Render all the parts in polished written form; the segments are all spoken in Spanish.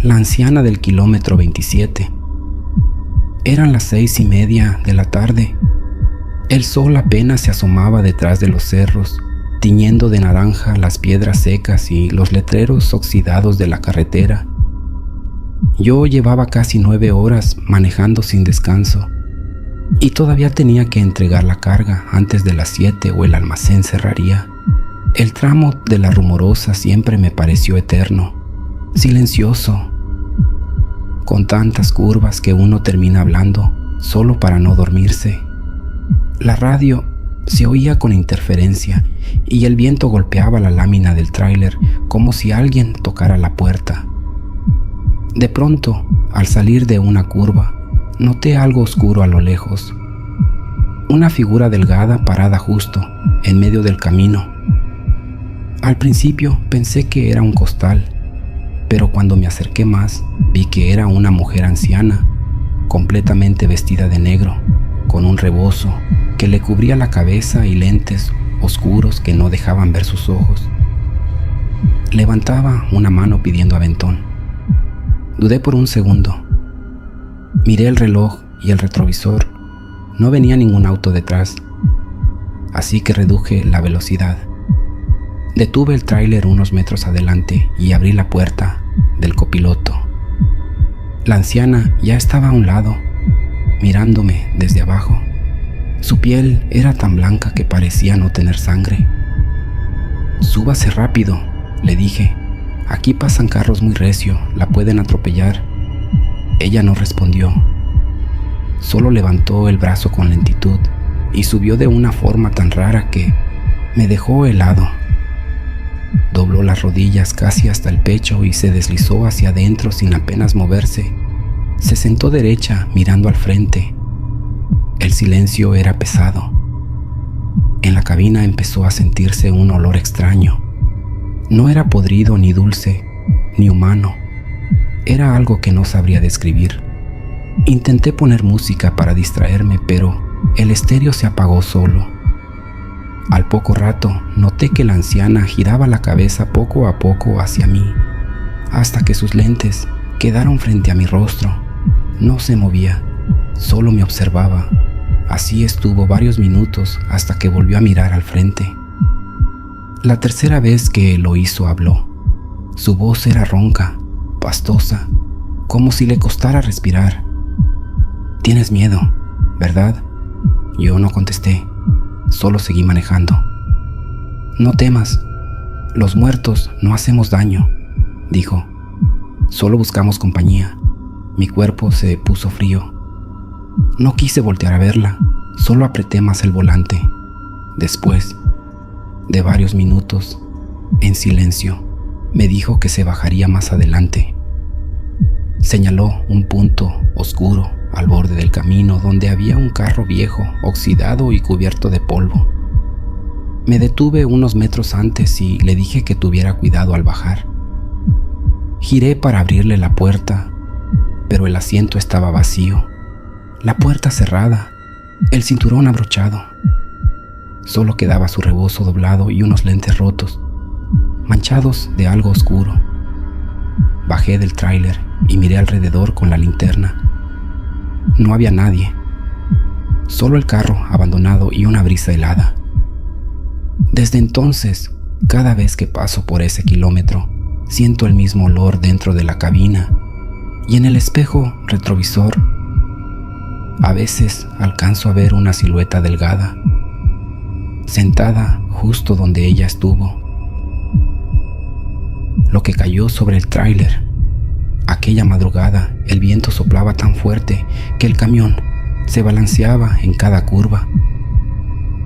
la anciana del kilómetro 27. Eran las 6:30 de la tarde. El sol apenas se asomaba detrás de los cerros, tiñendo de naranja las piedras secas y los letreros oxidados de la carretera. Yo llevaba casi 9 horas manejando sin descanso y todavía tenía que entregar la carga antes de las 7 o el almacén cerraría. El tramo de La Rumorosa siempre me pareció eterno, silencioso, con tantas curvas que uno termina hablando solo para no dormirse. La radio se oía con interferencia y el viento golpeaba la lámina del tráiler como si alguien tocara la puerta. De pronto, al salir de una curva, noté algo oscuro a lo lejos. Una figura delgada parada justo en medio del camino. Al principio pensé que era un costal, pero cuando me acerqué más, vi que era una mujer anciana, completamente vestida de negro, con un rebozo que le cubría la cabeza y lentes oscuros que no dejaban ver sus ojos. Levantaba una mano pidiendo aventón. Dudé por un segundo. Miré el reloj y el retrovisor. No venía ningún auto detrás, así que reduje la velocidad. Detuve el tráiler unos metros adelante y abrí la puerta del copiloto. La anciana ya estaba a un lado, mirándome desde abajo. Su piel era tan blanca que parecía no tener sangre. «Súbase rápido», le dije. «Aquí pasan carros muy recio, la pueden atropellar». Ella no respondió. Solo levantó el brazo con lentitud y subió de una forma tan rara que me dejó helado. Dobló las rodillas casi hasta el pecho y se deslizó hacia adentro sin apenas moverse. Se sentó derecha mirando al frente. El silencio era pesado. En la cabina empezó a sentirse un olor extraño. No era podrido ni dulce, ni humano. Era algo que no sabría describir. Intenté poner música para distraerme, pero el estéreo se apagó solo. Al poco rato noté que la anciana giraba la cabeza poco a poco hacia mí, hasta que sus lentes quedaron frente a mi rostro. No se movía, solo me observaba. Así estuvo varios minutos hasta que volvió a mirar al frente. La tercera vez que lo hizo habló. Su voz era ronca, pastosa, como si le costara respirar. «Tienes miedo, ¿verdad?». Yo no contesté, solo seguí manejando. «No temas, los muertos no hacemos daño», dijo. «Solo buscamos compañía». Mi cuerpo se puso frío. No quise voltear a verla, solo apreté más el volante. Después de varios minutos, en silencio, me dijo que se bajaría más adelante. Señaló un punto oscuro al borde del camino donde había un carro viejo, oxidado y cubierto de polvo. Me detuve unos metros antes y le dije que tuviera cuidado al bajar. Giré para abrirle la puerta, pero el asiento estaba vacío, la puerta cerrada, el cinturón abrochado. Solo quedaba su rebozo doblado y unos lentes rotos, manchados de algo oscuro. Bajé del tráiler y miré alrededor con la linterna. No había nadie, solo el carro abandonado y una brisa helada. Desde entonces, cada vez que paso por ese kilómetro, siento el mismo olor dentro de la cabina y en el espejo retrovisor. A veces alcanzo a ver una silueta delgada, sentada justo donde ella estuvo. Lo que cayó sobre el tráiler. Aquella madrugada, el viento soplaba tan fuerte que el camión se balanceaba en cada curva.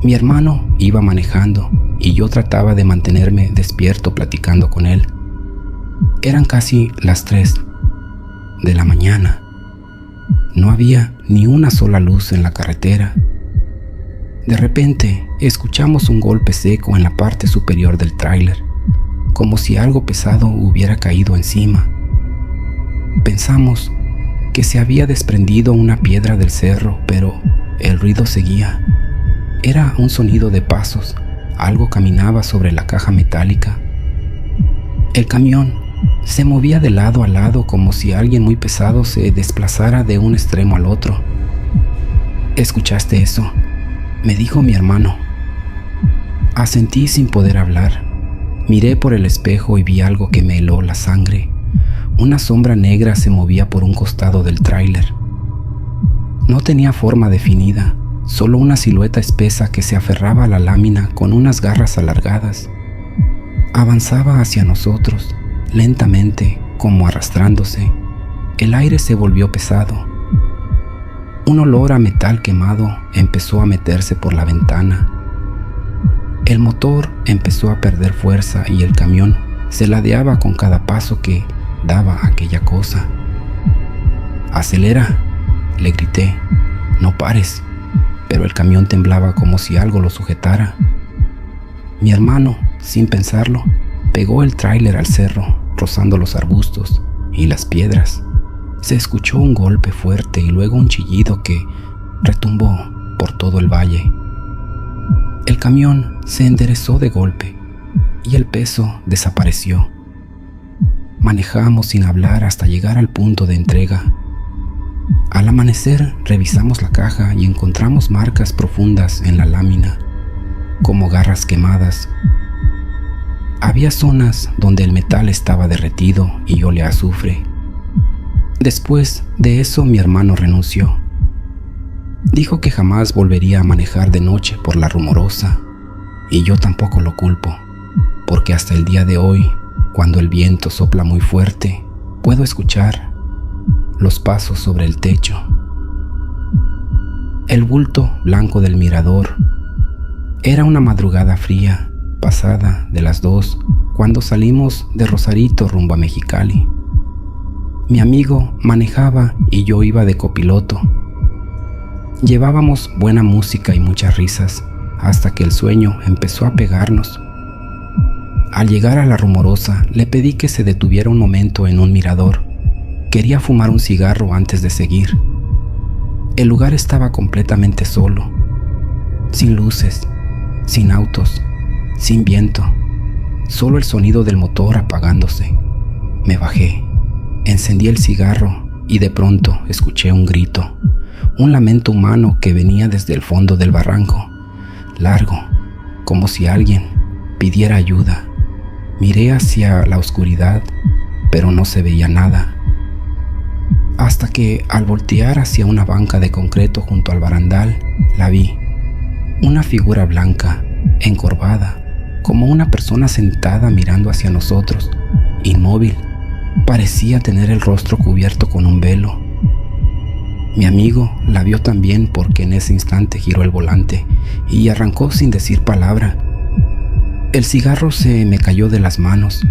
Mi hermano iba manejando y yo trataba de mantenerme despierto platicando con él. Eran casi las 3 de la mañana. No había ni una sola luz en la carretera. De repente, escuchamos un golpe seco en la parte superior del tráiler, como si algo pesado hubiera caído encima. Pensamos que se había desprendido una piedra del cerro, pero el ruido seguía. Era un sonido de pasos. Algo caminaba sobre la caja metálica. El camión Se movía de lado a lado como si alguien muy pesado se desplazara de un extremo al otro. ¿Escuchaste eso?, me dijo mi hermano. Asentí sin poder hablar. Miré por el espejo y vi algo que me heló la sangre. Una sombra negra se movía por un costado del tráiler. No tenía forma definida, solo una silueta espesa que se aferraba a la lámina con unas garras alargadas. Avanzaba hacia nosotros, lentamente, como arrastrándose. El aire se volvió pesado. Un olor a metal quemado empezó a meterse por la ventana. El motor empezó a perder fuerza y el camión se ladeaba con cada paso que daba aquella cosa. «¡Acelera!», le grité. «¡No pares!», pero el camión temblaba como si algo lo sujetara. Mi hermano, sin pensarlo, pegó el tráiler al cerro, rozando los arbustos y las piedras. Se escuchó un golpe fuerte y luego un chillido que retumbó por todo el valle. El camión se enderezó de golpe y el peso desapareció. Manejamos sin hablar hasta llegar al punto de entrega. Al amanecer revisamos la caja y encontramos marcas profundas en la lámina, como garras quemadas. Había zonas donde el metal estaba derretido y olía a azufre. Después de eso mi hermano renunció. Dijo que jamás volvería a manejar de noche por la Rumorosa, y yo tampoco lo culpo, porque hasta el día de hoy, cuando el viento sopla muy fuerte, puedo escuchar los pasos sobre el techo. El bulto blanco del mirador. Era una madrugada fría, pasada de las 2, cuando salimos de Rosarito rumbo a Mexicali. Mi amigo manejaba y yo iba de copiloto. Llevábamos buena música y muchas risas, hasta que el sueño empezó a pegarnos. Al llegar a la Rumorosa, le pedí que se detuviera un momento en un mirador. Quería fumar un cigarro antes de seguir. El lugar estaba completamente solo, sin luces, sin autos, sin viento, solo el sonido del motor apagándose. Me bajé, encendí el cigarro y de pronto escuché un grito, un lamento humano que venía desde el fondo del barranco, largo, como si alguien pidiera ayuda. Miré hacia la oscuridad, pero no se veía nada. Hasta que, al voltear hacia una banca de concreto junto al barandal, la vi. Una figura blanca, encorvada, como una persona sentada mirando hacia nosotros, inmóvil. Parecía tener el rostro cubierto con un velo. Mi amigo la vio también porque en ese instante giró el volante y arrancó sin decir palabra. El cigarro se me cayó de las manos.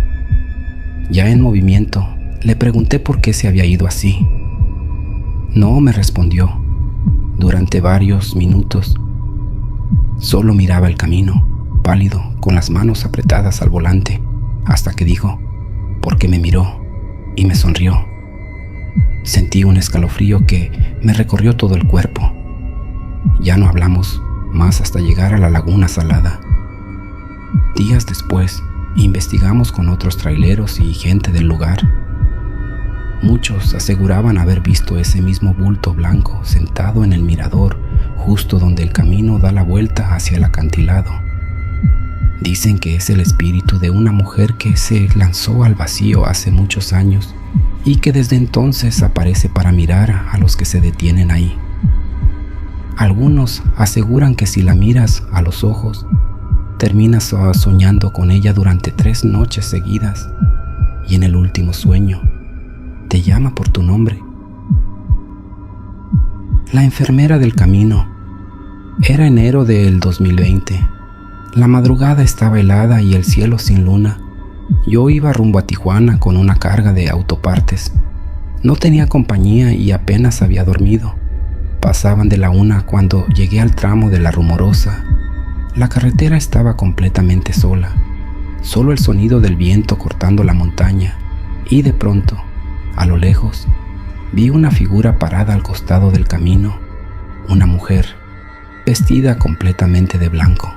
Ya en movimiento, le pregunté por qué se había ido así. No me respondió. Durante varios minutos, solo miraba el camino, pálido, con las manos apretadas al volante, hasta que dijo, porque me miró y me sonrió. Sentí un escalofrío que me recorrió todo el cuerpo. Ya no hablamos más hasta llegar a la Laguna Salada. Días después, investigamos con otros traileros y gente del lugar. Muchos aseguraban haber visto ese mismo bulto blanco sentado en el mirador, justo donde el camino da la vuelta hacia el acantilado. Dicen que es el espíritu de una mujer que se lanzó al vacío hace muchos años y que desde entonces aparece para mirar a los que se detienen ahí. Algunos aseguran que si la miras a los ojos, terminas soñando con ella durante 3 noches seguidas y en el último sueño te llama por tu nombre. La enfermera del camino. Era enero del 2020. La madrugada estaba helada y el cielo sin luna. Yo iba rumbo a Tijuana con una carga de autopartes. No tenía compañía y apenas había dormido. Pasaban de la 1 cuando llegué al tramo de la Rumorosa. La carretera estaba completamente sola, solo el sonido del viento cortando la montaña, y de pronto, a lo lejos, vi una figura parada al costado del camino, una mujer, vestida completamente de blanco,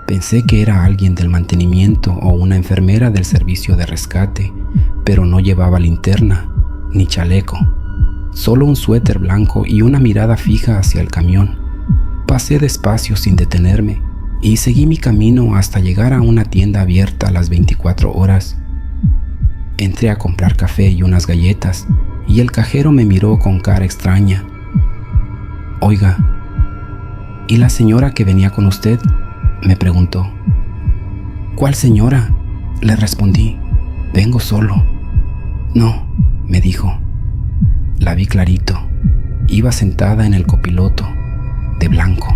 Pensé que era alguien del mantenimiento o una enfermera del servicio de rescate, pero no llevaba linterna ni chaleco, solo un suéter blanco y una mirada fija hacia el camión. Pasé despacio sin detenerme y seguí mi camino hasta llegar a una tienda abierta a las 24 horas. Entré a comprar café y unas galletas y el cajero me miró con cara extraña. «Oiga, ¿y la señora que venía con usted?», me preguntó. «¿Cuál señora?», le respondí. «Vengo solo». «No», me dijo. La vi clarito. Iba sentada en el copiloto, de blanco,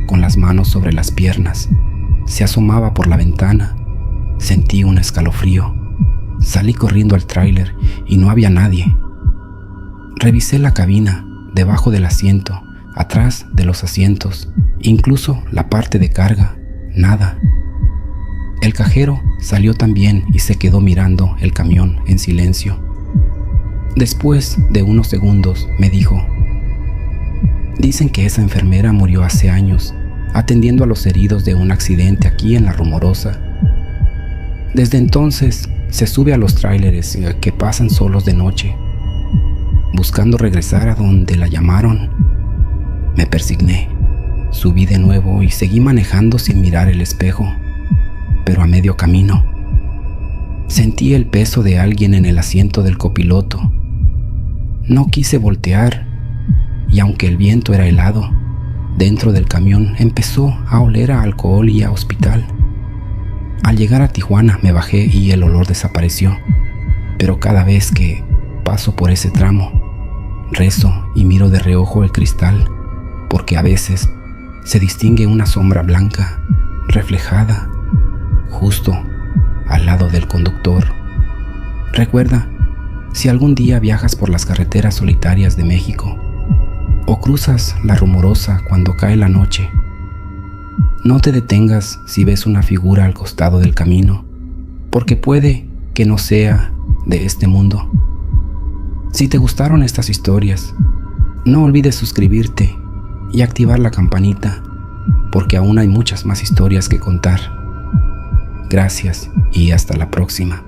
con las manos sobre las piernas. Se asomaba por la ventana. Sentí un escalofrío. Salí corriendo al tráiler y no había nadie. Revisé la cabina, debajo del asiento, atrás de los asientos, incluso la parte de carga. Nada. El cajero salió también y se quedó mirando el camión en silencio. Después de unos segundos me dijo: «Dicen que esa enfermera murió hace años, atendiendo a los heridos de un accidente aquí en La Rumorosa. Desde entonces se sube a los tráileres que pasan solos de noche, buscando regresar a donde la llamaron». Me persigné, subí de nuevo y seguí manejando sin mirar el espejo, pero a medio camino sentí el peso de alguien en el asiento del copiloto. No quise voltear y aunque el viento era helado, dentro del camión empezó a oler a alcohol y a hospital. Al llegar a Tijuana me bajé y el olor desapareció, pero cada vez que paso por ese tramo, rezo y miro de reojo el cristal, porque a veces se distingue una sombra blanca reflejada justo al lado del conductor. Recuerda, si algún día viajas por las carreteras solitarias de México o cruzas La Rumorosa cuando cae la noche, no te detengas si ves una figura al costado del camino, porque puede que no sea de este mundo. Si te gustaron estas historias, no olvides suscribirte y activar la campanita, porque aún hay muchas más historias que contar. Gracias y hasta la próxima.